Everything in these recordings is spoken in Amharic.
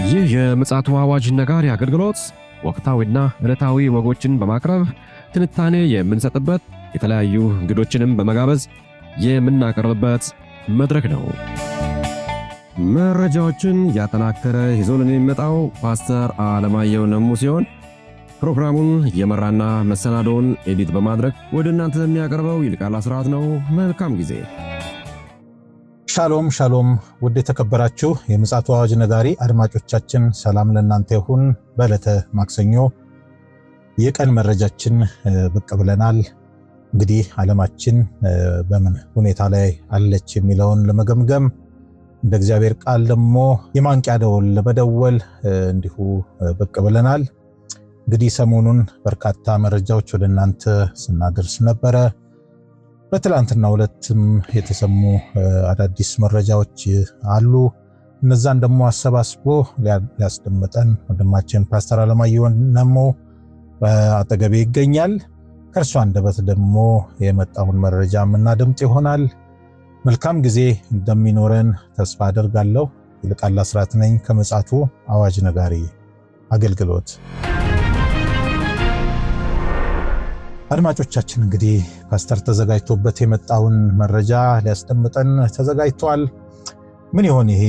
ይህ የምፅዓቱ አዋጅ ነጋሪ አገልግሎት ወቅታዊና ዕለታዊ ወጎችን በማቅረብ ትንታኔ የምንሰጥበት የተለያዩ እንግዶችንም በመጋበዝ የምናቀርብበት መድረክ ነው። መረጃዎችን ያጠናከረ ይዞልን የሚመጣው ፓስተር አለማየሁ ነሙ ሲሆን ፕሮግራሙን የመራና መሰናዶውን ኤዲት በማድረግ ወደ እናንተ የሚያቀርበው ይልቃል አስራት ነው። መልካም ጊዜ። ሻሎም ሻሎም፣ ውድ የተከበራችሁ የምፅዓቱ አዋጅ ነጋሪ አድማጮቻችን ሰላም ለእናንተ ይሁን። በዕለተ ማክሰኞ የቀን መረጃችን ብቅ ብለናል። እንግዲህ ዓለማችን በምን ሁኔታ ላይ አለች የሚለውን ለመገምገም እንደ እግዚአብሔር ቃል ደግሞ የማንቂያ ደወል ለመደወል እንዲሁ ብቅ ብለናል። እንግዲህ ሰሞኑን በርካታ መረጃዎች ወደ እናንተ ስናደርስ ነበረ። በትላንትናው ዕለትም የተሰሙ አዳዲስ መረጃዎች አሉ። እነዛን ደግሞ አሰባስቦ ሊያስደምጠን ወንድማችን ፓስተር አለማየሁ ነሙ በአጠገቤ ይገኛል። ከእርሱ አንደበት ደግሞ የመጣውን መረጃ የምናደምጥ ይሆናል። መልካም ጊዜ እንደሚኖረን ተስፋ አደርጋለሁ። ይልቃል አስራት ነኝ ከምፅዓቱ አዋጅ ነጋሪ አገልግሎት። አድማጮቻችን እንግዲህ ፓስተር ተዘጋጅቶበት የመጣውን መረጃ ሊያስደምጠን ተዘጋጅቷል። ምን ይሆን ይሄ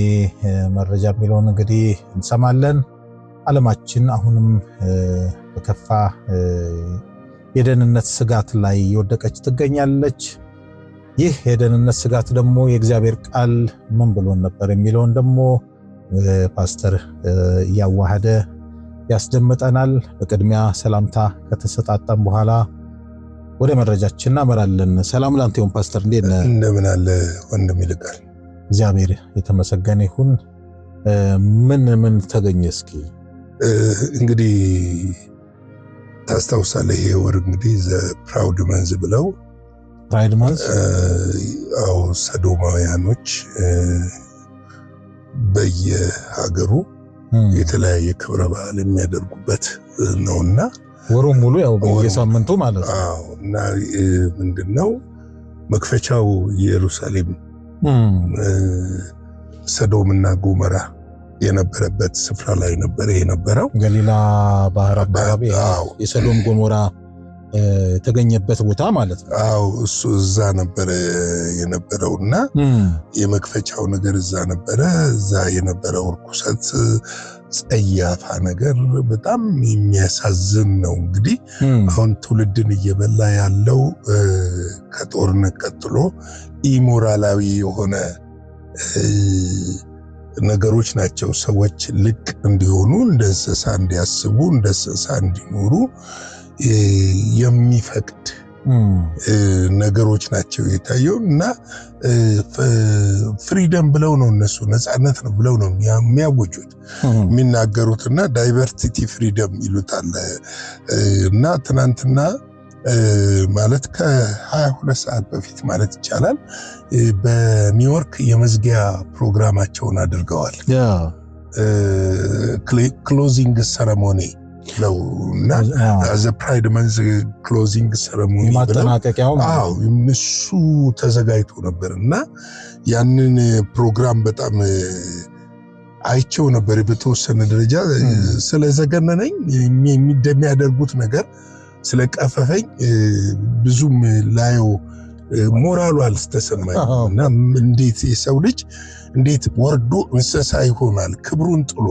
መረጃ የሚለውን እንግዲህ እንሰማለን። ዓለማችን አሁንም በከፋ የደህንነት ስጋት ላይ የወደቀች ትገኛለች። ይህ የደህንነት ስጋት ደግሞ የእግዚአብሔር ቃል ምን ብሎን ነበር የሚለውን ደግሞ ፓስተር እያዋሃደ ያስደምጠናል። በቅድሚያ ሰላምታ ከተሰጣጠን በኋላ ወደ መረጃችን እናመራለን። ሰላም ላንተ ይሁን ፓስተር፣ እንዴት ነህ? እንደምን አለ ወንድም ይልቃል? እግዚአብሔር የተመሰገነ ይሁን። ምን ተገኘ? እስኪ እንግዲህ ታስታውሳለህ፣ ይሄ ወር እንግዲህ ፕራውድ መንዝ ብለው ፕራይድ መንዝ ሰዶማውያኖች በየሀገሩ የተለያየ ክብረ በዓል የሚያደርጉበት ነውና ወሩን ሙሉ ያው በየሳምንቱ ማለት ነው። እና ምንድነው መክፈቻው ኢየሩሳሌም ሰዶምና ጎሞራ የነበረበት ስፍራ ላይ ነበር የነበረው። ገሊላ ባህር አካባቢ የሰዶም ጎሞራ የተገኘበት ቦታ ማለት ነው። እሱ እዛ ነበር የነበረውና የመክፈቻው ነገር እዛ ነበረ። እዛ የነበረው ርኩሰት ጸያፋ ነገር በጣም የሚያሳዝን ነው። እንግዲህ አሁን ትውልድን እየበላ ያለው ከጦርነት ቀጥሎ ኢሞራላዊ የሆነ ነገሮች ናቸው። ሰዎች ልቅ እንዲሆኑ፣ እንደ እንስሳ እንዲያስቡ፣ እንደ እንስሳ እንዲኖሩ የሚፈቅድ ነገሮች ናቸው የታየው እና ፍሪደም ብለው ነው እነሱ ነፃነት ነው ብለው ነው የሚያወጁት የሚናገሩትና ዳይቨርሲቲ ፍሪደም ይሉታል። እና ትናንትና ማለት ከ22 ሰዓት በፊት ማለት ይቻላል በኒውዮርክ የመዝጊያ ፕሮግራማቸውን አድርገዋል። ክሎዚንግ ሰረሞኒ ነው እና ዘ ፕራይድ መንዝ ክሎዚንግ ሰረሞኒ ማጠናቀቂያው እሱ ተዘጋጅቶ ነበር እና ያንን ፕሮግራም በጣም አይቼው ነበር። በተወሰነ ደረጃ ስለዘገነነኝ የሚያደርጉት ነገር ስለቀፈፈኝ ብዙም ላየው ሞራሉ አልተሰማኝ እና እንዴት የሰው ልጅ እንዴት ወርዶ እንስሳ ይሆናል? ክብሩን ጥሎ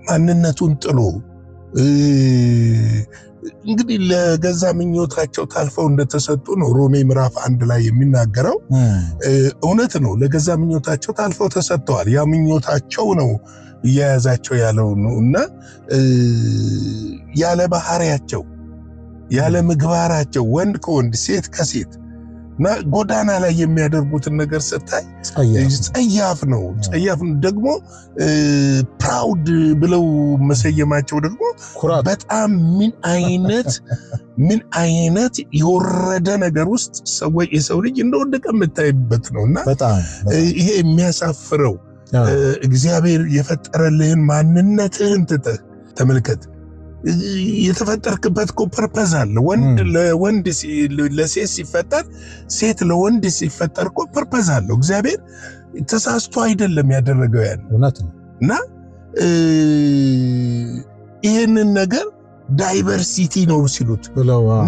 ማንነቱን ጥሎ እንግዲህ ለገዛ ምኞታቸው ታልፈው እንደተሰጡ ነው ሮሜ ምዕራፍ 1 ላይ የሚናገረው። እውነት ነው፣ ለገዛ ምኞታቸው ታልፈው ተሰጥተዋል። ያ ምኞታቸው ነው እየያዛቸው ያለው ነው እና ያለ ባህሪያቸው ያለ ምግባራቸው ወንድ ከወንድ ሴት ከሴት እና ጎዳና ላይ የሚያደርጉትን ነገር ስታይ ጸያፍ ነው። ደግሞ ፕራውድ ብለው መሰየማቸው ደግሞ በጣም ምን አይነት የወረደ ነገር ውስጥ የሰው ልጅ እንደወደቀ የምታይበት ነውና ይሄ የሚያሳፍረው እግዚአብሔር የፈጠረልህን ማንነትህን ትተህ ተመልከት። የተፈጠርክበት ፐርፐዝ አለ። ወንድ ለወንድ ለሴት ሲፈጠር፣ ሴት ለወንድ ሲፈጠር ፐርፐዝ አለው። እግዚአብሔር ተሳስቶ አይደለም ያደረገው ያን እውነት ነው። እና ይህንን ነገር ዳይቨርሲቲ ነው ሲሉት፣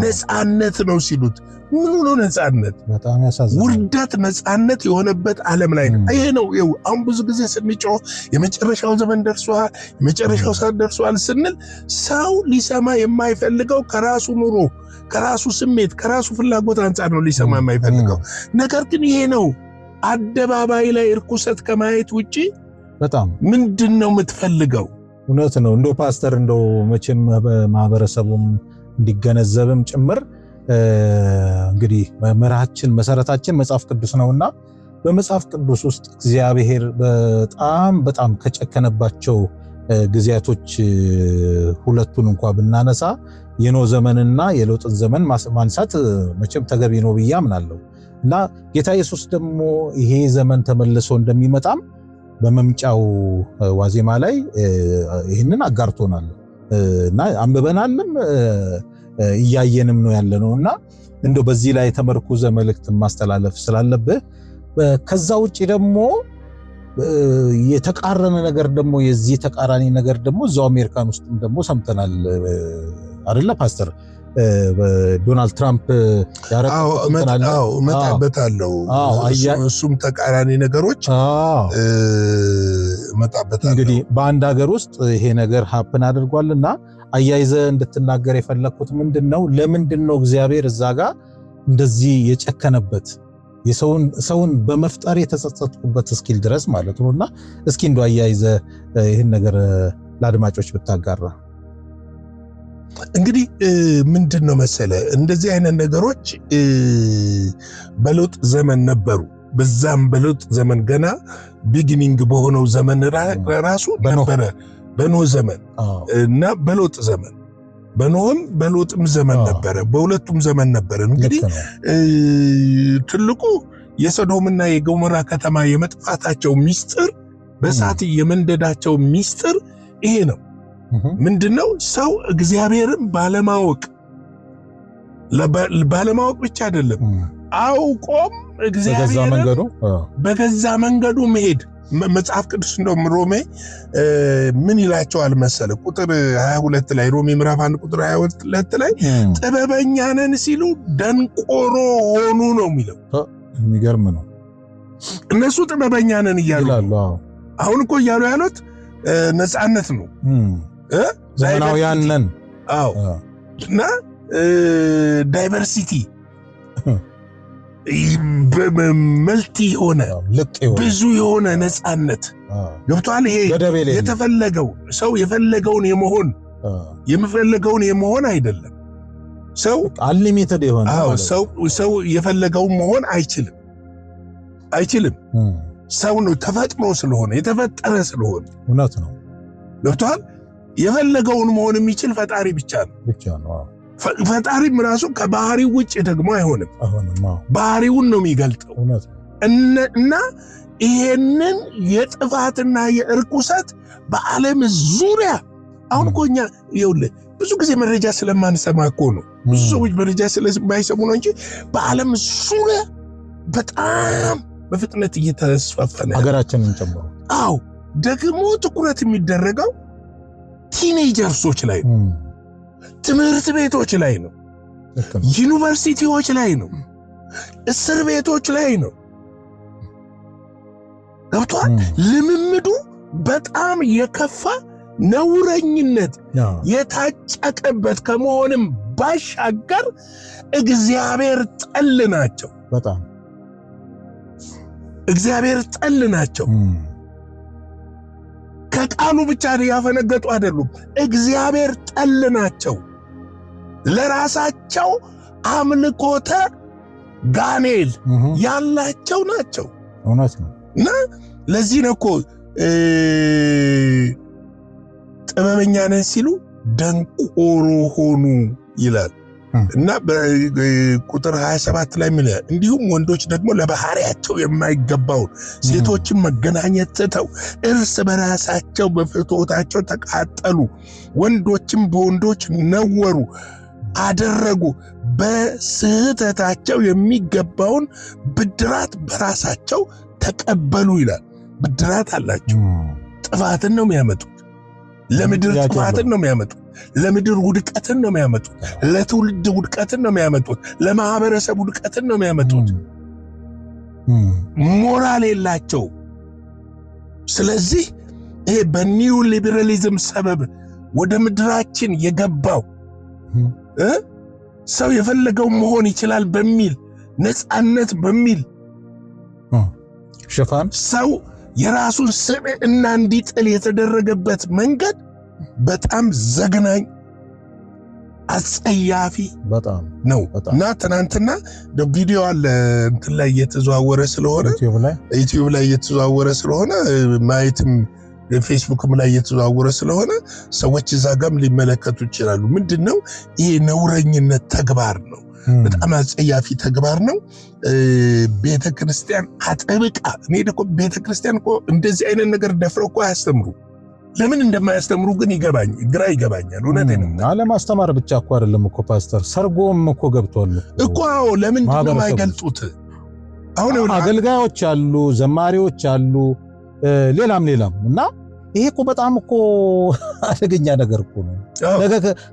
ነፃነት ነው ሲሉት፣ ምን ሆኖ ነፃነት? በጣም ያሳዝናል። ውርደት ነፃነት የሆነበት ዓለም ላይ ነው። ይሄ ነው አሁን ብዙ ጊዜ ስንጮህ የመጨረሻው ዘመን ደርሷል፣ የመጨረሻው ሰዓት ደርሷል ስንል ሰው ሊሰማ የማይፈልገው ከራሱ ኑሮ፣ ከራሱ ስሜት፣ ከራሱ ፍላጎት አንጻር ነው ሊሰማ የማይፈልገው ነገር። ግን ይሄ ነው አደባባይ ላይ እርኩሰት ከማየት ውጪ በጣም ምንድን ነው የምትፈልገው? እውነት ነው። እንደው ፓስተር እንደው መቼም ማህበረሰቡም እንዲገነዘብም ጭምር እንግዲህ መምህራችን መሰረታችን መጽሐፍ ቅዱስ ነውና በመጽሐፍ ቅዱስ ውስጥ እግዚአብሔር በጣም ከጨከነባቸው ጊዜያቶች ሁለቱን እንኳን ብናነሳ የኖህ ዘመንና የሎጥን ዘመን ማንሳት መቼም ተገቢ ነው ብዬ አምናለሁ። እና ጌታ ኢየሱስ ደግሞ ይሄ ዘመን ተመልሶ እንደሚመጣም በመምጫው ዋዜማ ላይ ይህንን አጋርቶናል እና አንብበናልም እያየንም ነው ያለነው። እና እንደው በዚህ ላይ ተመርኩዘ መልእክት ማስተላለፍ ስላለብህ ከዛ ውጪ ደግሞ የተቃረነ ነገር ደግሞ የዚህ ተቃራኒ ነገር ደግሞ እዛው አሜሪካን ውስጥም ደግሞ ሰምተናል አይደለ ፓስተር? ዶናልድ ትራምፕ መጣበታለው እሱም ተቃራኒ ነገሮች መጣበታለው። እንግዲህ በአንድ ሀገር ውስጥ ይሄ ነገር ሀፕን አድርጓልና አያይዘ እንድትናገር የፈለኩት ምንድነው፣ ለምንድነው እግዚአብሔር እዛ ጋር እንደዚህ የጨከነበት ሰውን በመፍጠር የተጸጸትኩበት እስኪል ድረስ ማለት ነውና እስኪ እንደው አያይዘ ይሄን ነገር ለአድማጮች ብታጋራ። እንግዲህ ምንድነው መሰለ እንደዚህ አይነት ነገሮች በሎጥ ዘመን ነበሩ። በዛም በሎጥ ዘመን ገና ቢጊኒንግ በሆነው ዘመን ራሱ ነበረ፣ በኖህ ዘመን እና በሎጥ ዘመን፣ በኖህም በሎጥም ዘመን ነበረ፣ በሁለቱም ዘመን ነበረ። እንግዲህ ትልቁ የሶዶምና የገሞራ ከተማ የመጥፋታቸው ሚስጥር፣ በእሳት የመንደዳቸው ሚስጥር ይሄ ነው። ምንድነው? ሰው እግዚአብሔርን ባለማወቅ ብቻ አይደለም፣ አውቆም እግዚአብሔርን በገዛ መንገዱ መሄድ። መጽሐፍ ቅዱስ እንደውም ሮሜ ምን ይላቸዋል መሰለ? ቁጥር 22 ላይ ሮሜ ምዕራፍ 1 ቁጥር 22 ላይ ጥበበኛ ነን ሲሉ ደንቆሮ ሆኑ ነው የሚለው። የሚገርም ነው። እነሱ ጥበበኛ ነን እያሉ አሁን እኮ እያሉ ያሉት ነፃነት ነው፣ ዘመናውያን ነን። አዎ። እና ዳይቨርሲቲ መልቲ የሆነ ብዙ የሆነ ነፃነት ገብቷል። ይሄ የተፈለገው ሰው የፈለገውን የመሆን አይደለም። ሰው አንሊሚትድ የሆነ ሰው የፈለገውን መሆን አይችልም። ሰው ነው ተፈጥሮ ስለሆነ የተፈጠረ ስለሆነ እውነት ነው። ገብቷል። የፈለገውን መሆን የሚችል ፈጣሪ ብቻ ነው። ፈጣሪም ራሱ ከባህሪው ውጭ ደግሞ አይሆንም። ባህሪውን ነው የሚገልጠው። እና ይሄንን የጥፋትና የእርኩሰት በዓለም ዙሪያ አሁን እኮ እኛ ይኸውልህ ብዙ ጊዜ መረጃ ስለማንሰማ እኮ ነው፣ ብዙ ሰዎች መረጃ ስለማይሰሙ ነው እንጂ በዓለም ዙሪያ በጣም በፍጥነት እየተስፋፋ ነው፣ ሀገራችንን ጨምሮ። አዎ ደግሞ ትኩረት የሚደረገው ቲኔጀርሶች ላይ ነው፣ ትምህርት ቤቶች ላይ ነው፣ ዩኒቨርሲቲዎች ላይ ነው፣ እስር ቤቶች ላይ ነው። ገብቷል። ልምምዱ በጣም የከፋ ነውረኝነት የታጨቀበት ከመሆንም ባሻገር እግዚአብሔር ጠል ናቸው። በጣም እግዚአብሔር ጠል ናቸው። ከቃሉ ብቻ ያፈነገጡ አይደሉም። እግዚአብሔር ጠል ናቸው። ለራሳቸው አምልኮተ ጋኔል ያላቸው ናቸው። እውነት ነው። እና ለዚህ ነው እኮ ጥበበኛ ነን ሲሉ ደንቆሮ ሆኑ ይላል። እና በቁጥር 27 ላይ ምን ይላል? እንዲሁም ወንዶች ደግሞ ለባህሪያቸው የማይገባውን ሴቶችን መገናኘት ትተው እርስ በራሳቸው በፍትወታቸው ተቃጠሉ፣ ወንዶችም በወንዶች ነወሩ አደረጉ፣ በስህተታቸው የሚገባውን ብድራት በራሳቸው ተቀበሉ ይላል። ብድራት አላቸው። ጥፋትን ነው የሚያመጡት። ለምድር ጥፋትን ነው የሚያመጡት። ለምድር ውድቀትን ነው የሚያመጡት። ለትውልድ ውድቀትን ነው የሚያመጡት። ለማህበረሰብ ውድቀትን ነው የሚያመጡት። ሞራል የላቸው። ስለዚህ ይሄ በኒው ሊበራሊዝም ሰበብ ወደ ምድራችን የገባው ሰው የፈለገው መሆን ይችላል በሚል ነፃነት በሚል ሽፋን ሰው የራሱን ስብዕና እንዲጥል የተደረገበት መንገድ በጣም ዘግናኝ አጸያፊ ነው እና ትናንትና ቪዲዮ አለ እንትን ላይ እየተዘዋወረ ስለሆነ ዩቲዩብ ላይ እየተዘዋወረ ስለሆነ ማየትም ፌስቡክም ላይ እየተዘዋወረ ስለሆነ ሰዎች እዛ ጋም ሊመለከቱ ይችላሉ። ምንድነው ይሄ? ነውረኝነት ተግባር ነው። በጣም አጸያፊ ተግባር ነው። ቤተክርስቲያን አጥብቃ እኔ ደግሞ ቤተክርስቲያን እኮ እንደዚህ አይነት ነገር ደፍረው እኮ አያስተምሩ። ለምን እንደማያስተምሩ ግን ግራ ይገባኛል። እውነቴን ነው። አለማስተማር ብቻ እኮ አይደለም እኮ ፓስተር፣ ሰርጎም እኮ ገብቷል እኮ። አዎ፣ ለምን ነው አይገልጹት? አሁን አገልጋዮች አሉ፣ ዘማሪዎች አሉ፣ ሌላም እና ይሄ እኮ በጣም እኮ አደገኛ ነገር እኮ ነው።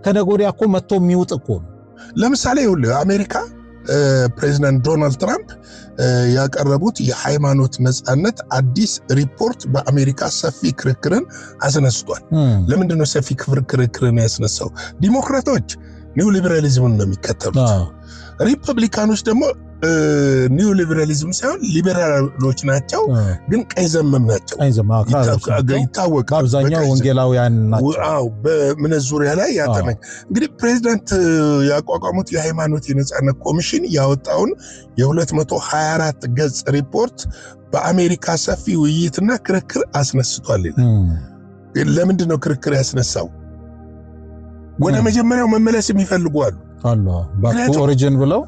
ከነገ ወዲያ እኮ መጥቶ የሚውጥ እኮ ነው። ለምሳሌ ይኸውልህ አሜሪካ ፕሬዚዳንት ዶናልድ ትራምፕ ያቀረቡት የሃይማኖት ነፃነት አዲስ ሪፖርት በአሜሪካ ሰፊ ክርክርን አስነስቷል። ለምንድን ነው ሰፊ ክርክርን ያስነሳው? ዲሞክራቶች ኒው ሊበራሊዝምን ነው የሚከተሉት። ሪፐብሊካኖች ደግሞ ኒው ሊበራሊዝም ሳይሆን ሊበራሎች ናቸው፣ ግን ቀይ ዘመም ናቸው። ይታወቃል። አብዛኛው ወንጌላውያን ናቸው። በእምነት ዙሪያ ላይ ያጠናኝ እንግዲህ ፕሬዚዳንት ያቋቋሙት የሃይማኖት የነፃነት ኮሚሽን ያወጣውን የ224 ገጽ ሪፖርት በአሜሪካ ሰፊ ውይይትና ክርክር አስነስቷል። ለምንድን ነው ክርክር ያስነሳው? ወደ መጀመሪያው መመለስ የሚፈልጉ አሉ። ባክ ኦሪጂን ብለው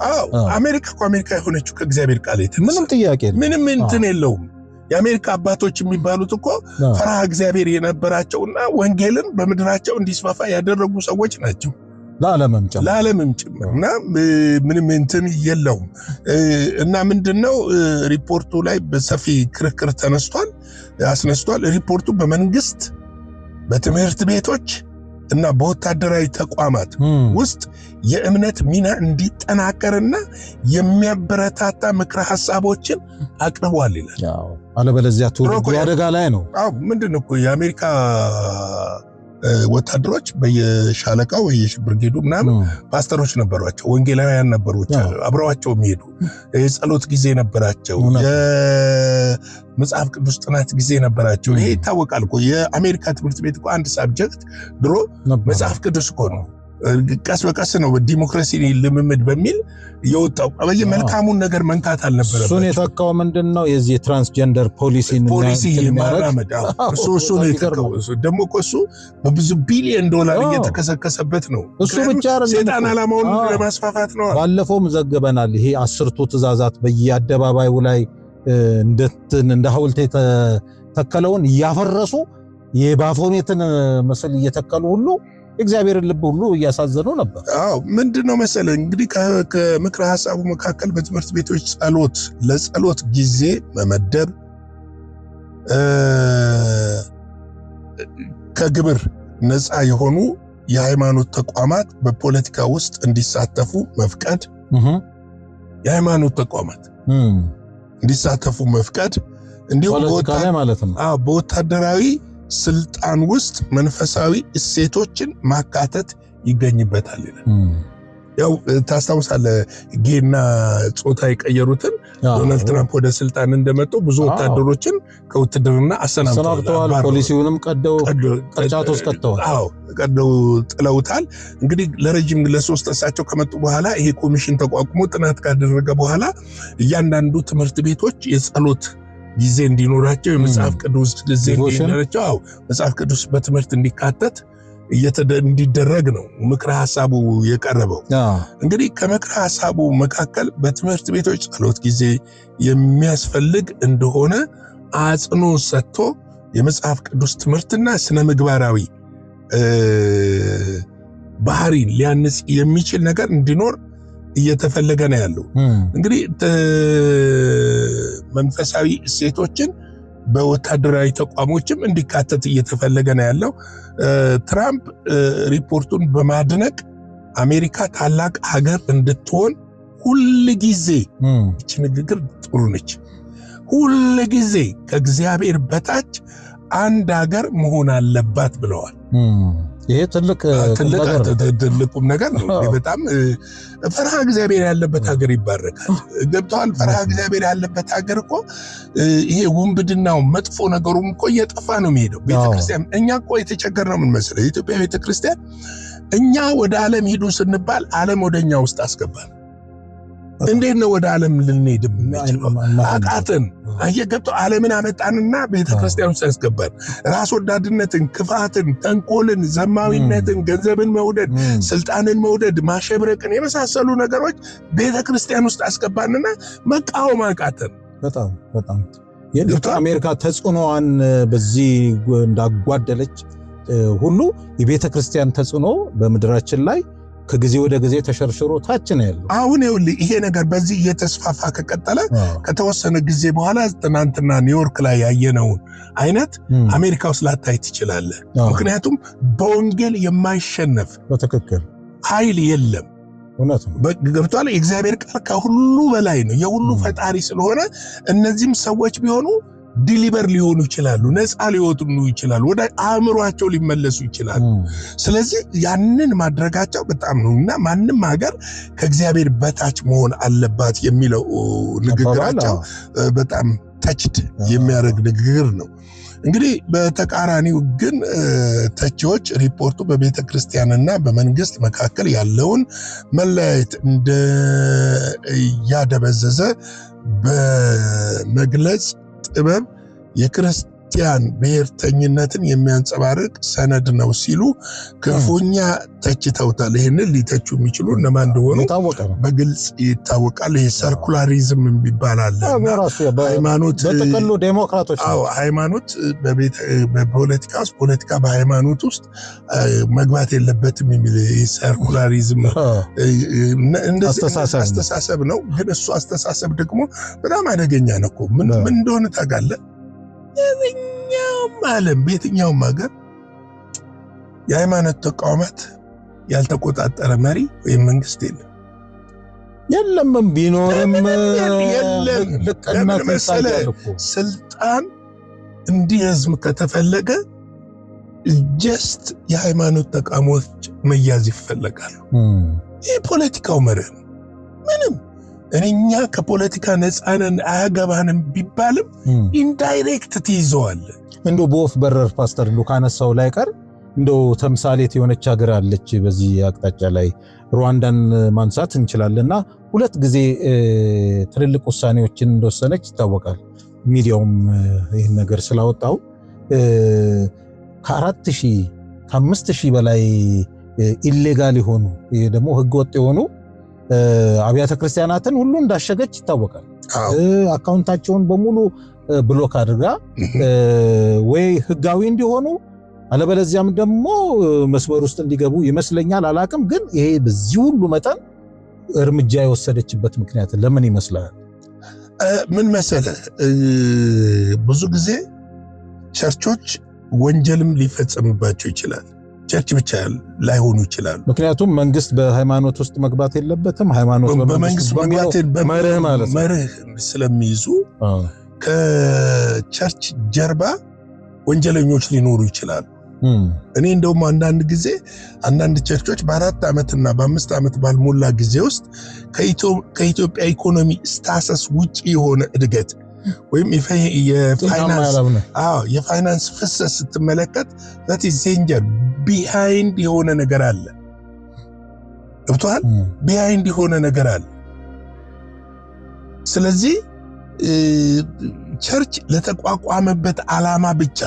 አሜሪካ የሆነችው ከእግዚአብሔር ቃል ምንም ጥያቄ ምንም እንትን የለውም። የአሜሪካ አባቶች የሚባሉት እኮ ፈርሃ እግዚአብሔር የነበራቸውና ወንጌልን በምድራቸው እንዲስፋፋ ያደረጉ ሰዎች ናቸው። ለዓለምም ጭምር እና ምንም እንትን የለውም። እና ምንድነው ሪፖርቱ ላይ በሰፊ ክርክር አስነስቷል። ሪፖርቱ በመንግስት በትምህርት ቤቶች እና በወታደራዊ ተቋማት ውስጥ የእምነት ሚና እንዲጠናከርና የሚያበረታታ ምክረ ሐሳቦችን አቅርቧል ይላል። አለበለዚያ ትውልዱ አደጋ ላይ ነው። ምንድነው እኮ የአሜሪካ ወታደሮች በየሻለቃው በየብርጌዱ ምናምን ፓስተሮች ነበሯቸው፣ ወንጌላውያን ነበሯቸው፣ አብረዋቸው የሚሄዱ የጸሎት ጊዜ ነበራቸው፣ የመጽሐፍ ቅዱስ ጥናት ጊዜ ነበራቸው። ይሄ ይታወቃል እኮ። የአሜሪካ ትምህርት ቤት እኮ አንድ ሳብጀክት ድሮ መጽሐፍ ቅዱስ እኮ ነው። ቀስ በቀስ ነው ዲሞክራሲ ልምምድ በሚል የወጣው። መልካሙን ነገር መንካት አልነበረም። እሱን የተካው ምንድነው? የዚህ ትራንስጀንደር ፖሊሲ ማራመድ። እሱ ነው የተካው። ደግሞ እሱ በብዙ ቢሊዮን ዶላር እየተከሰከሰበት ነው። እሱ ብቻ አይደለም፣ ሰይጣን ዓላማውን ለማስፋፋት ነው። ባለፈውም ዘግበናል። ይሄ 10ቱ ትእዛዛት በየአደባባዩ ላይ እንደ ሐውልት የተተከለውን እያፈረሱ የባፎሜትን ምስል እየተከሉ ሁሉ እግዚአብሔርን ልብ ሁሉ እያሳዘኑ ነበር። ምንድነው መሰለህ እንግዲህ ከምክረ ሐሳቡ መካከል በትምህርት ቤቶች ለጸሎት ጊዜ መመደብ፣ ከግብር ነፃ የሆኑ የሃይማኖት ተቋማት በፖለቲካ ውስጥ እንዲሳተፉ መፍቀድ፣ የሃይማኖት ተቋማት እንዲሳተፉ መፍቀድ፣ እንዲሁም በወታደራዊ ስልጣን ውስጥ መንፈሳዊ እሴቶችን ማካተት ይገኝበታል ይላል። ያው ታስታውሳለህ ጌና ጾታ የቀየሩትን ዶናልድ ትራምፕ ወደ ስልጣን እንደመጡ ብዙ ወታደሮችን ከውትድርና አሰናብተዋል። ፖሊሲውንም ቀደው ቅርጫቶስ ቀደው ጥለውታል። እንግዲህ ለረጅም ለሶስት እሳቸው ከመጡ በኋላ ይሄ ኮሚሽን ተቋቁሞ ጥናት ካደረገ በኋላ እያንዳንዱ ትምህርት ቤቶች የጸሎት ጊዜ እንዲኖራቸው፣ የመጽሐፍ ቅዱስ ጊዜ እንዲኖራቸው፣ መጽሐፍ ቅዱስ በትምህርት እንዲካተት እንዲደረግ ነው ምክረ ሐሳቡ የቀረበው። እንግዲህ ከምክረ ሐሳቡ መካከል በትምህርት ቤቶች ጸሎት ጊዜ የሚያስፈልግ እንደሆነ አጽንኦት ሰጥቶ የመጽሐፍ ቅዱስ ትምህርትና ስነ ምግባራዊ ባህሪን ሊያንጽ የሚችል ነገር እንዲኖር እየተፈለገ ነው ያለው። እንግዲህ መንፈሳዊ እሴቶችን በወታደራዊ ተቋሞችም እንዲካተት እየተፈለገ ነው ያለው። ትራምፕ ሪፖርቱን በማድነቅ አሜሪካ ታላቅ ሀገር እንድትሆን ሁል ጊዜ እቺ ንግግር ጥሩ ነች፣ ሁል ጊዜ ከእግዚአብሔር በታች አንድ ሀገር መሆን አለባት ብለዋል። ይሄ ትልቁም ነገር ነው። በጣም ፈርሃ እግዚአብሔር ያለበት ሀገር ይባረካል። ገብተዋል። ፈርሃ እግዚአብሔር ያለበት ሀገር እኮ ይሄ ውንብድናው መጥፎ ነገሩም እኮ እየጠፋ ነው የሚሄደው። ቤተክርስቲያን እኛ እኮ የተቸገርነው ምን መሰለህ? የኢትዮጵያ ቤተክርስቲያን እኛ ወደ ዓለም ሂዱ ስንባል ዓለም ወደኛ ውስጥ አስገባል። እንዴት ነው ወደ ዓለም ልንሄድ የምንችለው? አቃተን። አየገብቶ ዓለምን አመጣንና ቤተክርስቲያን ውስጥ ያስገባል። ራስ ወዳድነትን፣ ክፋትን፣ ተንኮልን፣ ዘማዊነትን፣ ገንዘብን መውደድ፣ ስልጣንን መውደድ፣ ማሸብረቅን የመሳሰሉ ነገሮች ቤተክርስቲያን ውስጥ አስገባንና መቃወም አቃተን። በጣም የአሜሪካ ተጽዕኖዋን በዚህ እንዳጓደለች ሁሉ የቤተክርስቲያን ተጽዕኖ በምድራችን ላይ ከጊዜ ወደ ጊዜ ተሸርሽሮ ታች ነው ያለው። አሁን ይኸውልህ ይሄ ነገር በዚህ እየተስፋፋ ከቀጠለ ከተወሰነ ጊዜ በኋላ ትናንትና ኒውዮርክ ላይ ያየነውን አይነት አሜሪካ ውስጥ ላታይ ትችላለህ። ምክንያቱም በወንጌል የማይሸነፍ በትክክል ኃይል የለም። እውነት ነው። ገብቶሃል? የእግዚአብሔር ቃል ከሁሉ በላይ ነው፣ የሁሉ ፈጣሪ ስለሆነ እነዚህም ሰዎች ቢሆኑ ዲሊቨር ሊሆኑ ይችላሉ፣ ነፃ ሊወጡ ይችላሉ፣ ወደ አእምሯቸው ሊመለሱ ይችላሉ። ስለዚህ ያንን ማድረጋቸው በጣም ነው እና ማንም ሀገር ከእግዚአብሔር በታች መሆን አለባት የሚለው ንግግራቸው በጣም ተችድ የሚያደርግ ንግግር ነው። እንግዲህ በተቃራኒው ግን ተቺዎች ሪፖርቱ በቤተ ክርስቲያንና በመንግስት መካከል ያለውን መለያየት ያደበዘዘ በመግለጽ ጥበብ የክርስቲያን ብሔርተኝነትን የሚያንጸባርቅ ሰነድ ነው ሲሉ ክፉኛ ተችተውታል። ይህንን ሊተቹ የሚችሉ እነማን እንደሆኑ በግልጽ ይታወቃል። ይህ ሰርኩላሪዝም ይባላል። ሃይማኖት በጥቅሉ ዴሞክራቶች ሃይማኖት በፖለቲካ ውስጥ ፖለቲካ በሃይማኖት ውስጥ መግባት የለበትም የሚል ሰርኩላሪዝም አስተሳሰብ ነው። ግን እሱ አስተሳሰብ ደግሞ በጣም አደገኛ ነው እኮ። ምን እንደሆነ ታውቃለህ? በየትኛውም ሀገር የሃይማኖት ተቋማት ያልተቆጣጠረ መሪ ወይም መንግስት የለም። ቢኖርም ስልጣን እንዲረዝም ከተፈለገ ጀስት የሃይማኖት ተቋሞች መያዝ ይፈለጋሉ። ይህ ፖለቲካው መርህ ነው። ምንም እኛ ከፖለቲካ ነፃነን አያገባንም ቢባልም ኢንዳይሬክት ትይዘዋል። እንደው በወፍ በረር ፓስተር እንደው ካነሳው ላይ ቀር እንደው ተምሳሌት የሆነች ሀገር አለች በዚህ አቅጣጫ ላይ ሩዋንዳን ማንሳት እንችላለንና ሁለት ጊዜ ትልልቅ ውሳኔዎችን እንደወሰነች ይታወቃል። ሚዲያውም ይህን ነገር ስላወጣው ከ4000 ከ5000 በላይ ኢሌጋል የሆኑ ይሄ ደግሞ ህገወጥ የሆኑ አብያተ ክርስቲያናትን ሁሉ እንዳሸገች ይታወቃል። አካውንታቸውን በሙሉ ብሎክ አድርጋ ወይ ህጋዊ እንዲሆኑ አለበለዚያም ደግሞ መስመር ውስጥ እንዲገቡ ይመስለኛል። አላቅም። ግን ይሄ በዚህ ሁሉ መጠን እርምጃ የወሰደችበት ምክንያት ለምን ይመስላል? ምን መሰለህ? ብዙ ጊዜ ቸርቾች ወንጀልም ሊፈጸምባቸው ይችላል። ቸርች ብቻ ላይሆኑ ይችላሉ። ምክንያቱም መንግስት በሃይማኖት ውስጥ መግባት የለበትም። ሃይማኖት በመንግስት መግባት መርህ ስለሚይዙ ከቸርች ጀርባ ወንጀለኞች ሊኖሩ ይችላሉ። እኔ እንደውም አንዳንድ ጊዜ አንዳንድ ቸርቾች በ4 ዓመትና በ5 ዓመት ባልሞላ ጊዜ ውስጥ ከኢትዮጵያ ኢኮኖሚ ስታሰስ ውጪ የሆነ እድገት ወይም የፋይናንስ ፍሰት ስትመለከት that is danger behind የሆነ ነገር አለ። ገብቶሃል? behind የሆነ ነገር አለ። ስለዚህ ቸርች ለተቋቋመበት ዓላማ ብቻ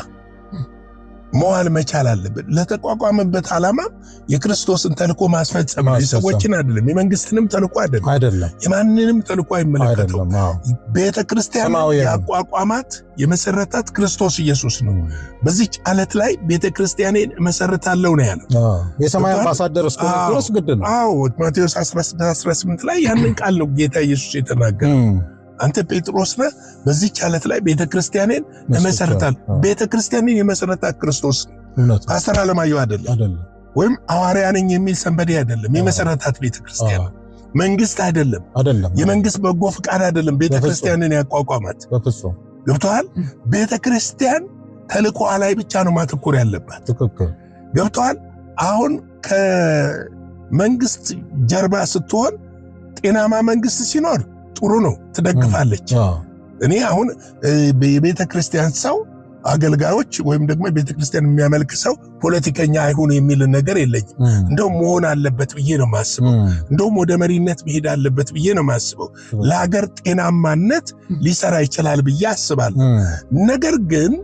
መዋል መቻል አለበት። ለተቋቋመበት ዓላማ የክርስቶስን ተልእኮ ማስፈጸም የሰዎችን አይደለም፣ የመንግስትንም ተልእኮ አይደለም፣ የማንንም ተልእኮ አይመለከተውም። ቤተክርስቲያን ያቋቋማት የመሰረታት ክርስቶስ ኢየሱስ ነው። በዚህች ዓለት ላይ ቤተክርስቲያኔን መሰረታለሁ ነው ያለው። የሰማይ አምባሳደር እስከሆነ ድረስ ግድ ነው። ማቴዎስ 16:18 ላይ ያንን ቃል ነው ጌታ ኢየሱስ የተናገረው። አንተ ጴጥሮስ ነህ፣ በዚህች ዓለት ላይ ቤተክርስቲያኔን እመሰርታለሁ። ቤተክርስቲያኔን የመሰረታት ክርስቶስ ፓስተር አለማየሁ አይደለም፣ ወይም ሐዋርያ ነኝ የሚል ሰንበዴ አይደለም። የመሰረታት ቤተክርስቲያን መንግስት አይደለም፣ የመንግስት በጎ ፍቃድ አይደለም ቤተክርስቲያንን ያቋቋማት። ገብቶሃል? ቤተክርስቲያን ተልእኮዋ ላይ ብቻ ነው ማተኮር ያለባት። ገብቶሃል? አሁን ከመንግስት ጀርባ ስትሆን ጤናማ መንግስት ሲኖር ጥሩ ነው፣ ትደግፋለች። እኔ አሁን የቤተክርስቲያን ሰው አገልጋዮች ወይም ደግሞ ቤተክርስቲያን የሚያመልክ ሰው ፖለቲከኛ አይሁን የሚል ነገር የለኝም። እንደውም መሆን አለበት ብዬ ነው ማስበው። እንደውም ወደ መሪነት መሄድ አለበት ብዬ ነው ማስበው። ለሀገር ጤናማነት ሊሰራ ይችላል ብዬ አስባለሁ። ነገር ግን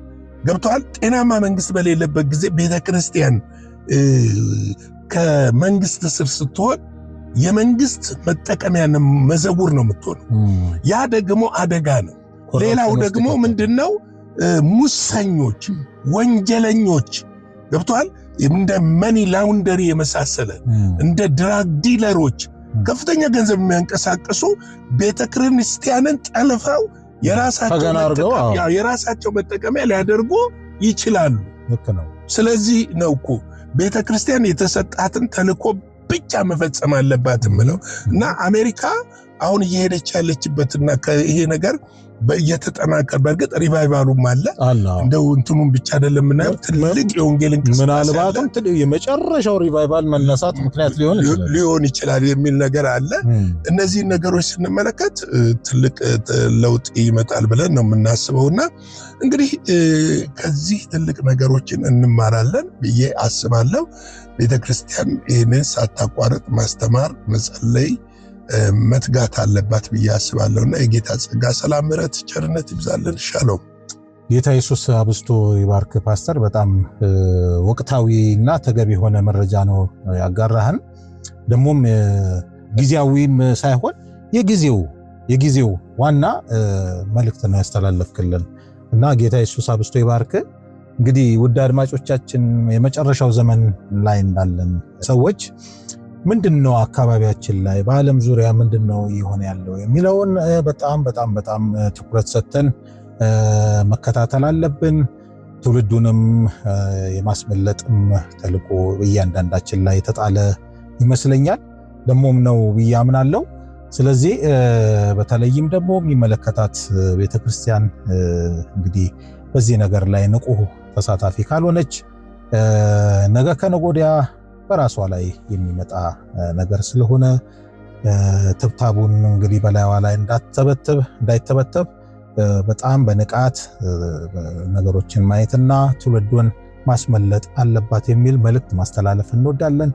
ገብቷል፣ ጤናማ መንግስት በሌለበት ጊዜ ቤተክርስቲያን ከመንግስት ስር ስትሆን የመንግስት መጠቀሚያን መዘውር ነው የምትሆነው። ያ ደግሞ አደጋ ነው። ሌላው ደግሞ ምንድነው? ሙሰኞች፣ ወንጀለኞች ገብቷል፣ እንደ መኒ ላውንደሪ የመሳሰለ እንደ ድራግ ዲለሮች ከፍተኛ ገንዘብ የሚያንቀሳቅሱ ቤተክርስቲያንን ጠልፈው የራሳቸው መጠቀሚያ ሊያደርጉ ይችላሉ። ስለዚህ ነው እኮ ቤተክርስቲያን የተሰጣትን ተልእኮ ብቻ መፈጸም አለባት ምለው እና አሜሪካ አሁን እየሄደች ያለችበትና ይሄ ነገር በእየተጠናቀረ በእርግጥ ሪቫይቫሉም አለ እንደው እንትኑም ብቻ አይደለም ምናየው ትልቅ የወንጌል እንቅስቃሴ ምናልባትም የመጨረሻው ሪቫይቫል መነሳት ምክንያት ሊሆን ይችላል የሚል ነገር አለ። እነዚህ ነገሮች ስንመለከት ትልቅ ለውጥ ይመጣል ብለን ነው የምናስበውና እንግዲህ ከዚህ ትልቅ ነገሮችን እንማራለን ብዬ አስባለሁ። ቤተክርስቲያን ይህንን ሳታቋርጥ ማስተማር፣ መጸለይ፣ መትጋት አለባት ብዬ አስባለሁና የጌታ ጸጋ፣ ሰላም፣ ምሕረት፣ ቸርነት ይብዛልን። ሻሎም። ጌታ ኢየሱስ አብስቶ ይባርክ። ፓስተር በጣም ወቅታዊና ተገቢ የሆነ መረጃ ነው ያጋራህን። ደሞም ጊዜያዊም ሳይሆን የጊዜው ዋና መልእክት ነው ያስተላለፍክልን እና ጌታ ኢየሱስ አብስቶ ይባርክ። እንግዲህ ውድ አድማጮቻችን የመጨረሻው ዘመን ላይ እንዳለን ሰዎች ምንድነው አካባቢያችን ላይ በዓለም ዙሪያ ምንድነው እየሆነ ያለው የሚለውን በጣም ትኩረት ሰጥተን መከታተል አለብን። ትውልዱንም የማስመለጥም ተልእኮ እያንዳንዳችን ላይ የተጣለ ይመስለኛል፣ ደሞም ነው ብዬ አምናለሁ። ስለዚህ በተለይም ደግሞ የሚመለከታት ቤተክርስቲያን እንግዲህ በዚህ ነገር ላይ ንቁ ተሳታፊ ካልሆነች ነገ ከነገ ወዲያ በራሷ ላይ የሚመጣ ነገር ስለሆነ ትብታቡን እንግዲህ በላይዋ ላይ እንዳይተበተብ በጣም በንቃት ነገሮችን ማየትና ትውልዱን ማስመለጥ አለባት የሚል መልእክት ማስተላለፍ እንወዳለን።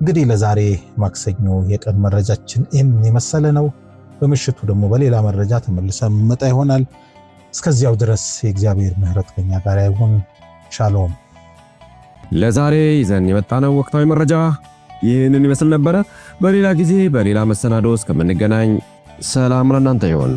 እንግዲህ ለዛሬ ማክሰኞ የቀን መረጃችን ይህን የመሰለ ነው። በምሽቱ ደግሞ በሌላ መረጃ ተመልሰን መጣ ይሆናል። እስከዚያው ድረስ የእግዚአብሔር ምሕረት ከኛ ጋር ይሁን። ሻሎም። ለዛሬ ይዘን የመጣነው ወቅታዊ መረጃ ይህንን ይመስል ነበረ። በሌላ ጊዜ በሌላ መሰናዶ እስከምንገናኝ ሰላም ለእናንተ ይሁን።